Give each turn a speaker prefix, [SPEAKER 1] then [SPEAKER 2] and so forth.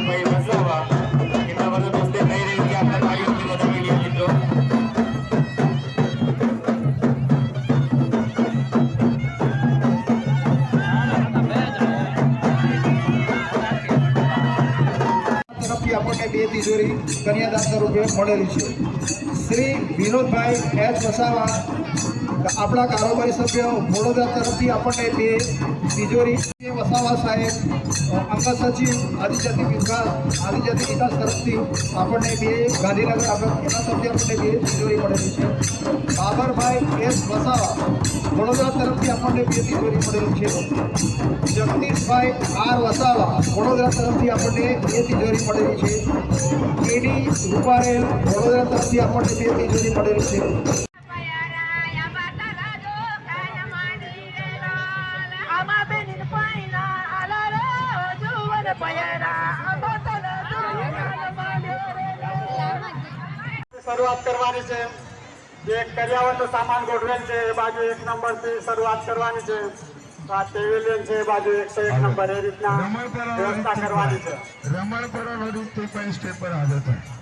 [SPEAKER 1] વિનોદભાઈ વસાવા કેટલા વર્ષ થઈ રહી છે આપણા કાર્યોની બધા મીડિયા મિત્રો
[SPEAKER 2] આપણને બે તિજોરી કન્યાદાન સ્વરૂપે મળેલી છે. શ્રી વિનોદભાઈ એચ વસાવા આપણા કારોબારી સભ્ય વડોદરા તરફથી આપણને બે તિજોરી, વસાવા સાહેબ અંગ સચિવ આદિજાતિ વિકાસ તરફથી આપણને બે ગાંધીનગર એના તરફથી આપણને બે તિજોરી મળેલી છે. બાબરભાઈ એસ વસાવા વડોદરા તરફથી આપણને બે તિજોરી મળેલી છે. જગદીશભાઈ આર વસાવા વડોદરા તરફથી આપણને બે તિજોરી મળેલી છે. કેડી રૂપારેલ વડોદરા તરફથી આપણને બે તિજોરી મળેલી છે.
[SPEAKER 3] શરૂઆત કરવાની છે. જે કર્યાવરનો સામાન ગોઠવેલ છે એ બાજુ 1 નંબરથી શરૂઆત કરવાની છે. આ પેવેલિયન છે એ બાજુ 101 નંબર, એ રીતના વ્યવસ્થા કરવાની છે.
[SPEAKER 4] રમણપરા રોડ 2 સ્ટેપ પર आ जाता है.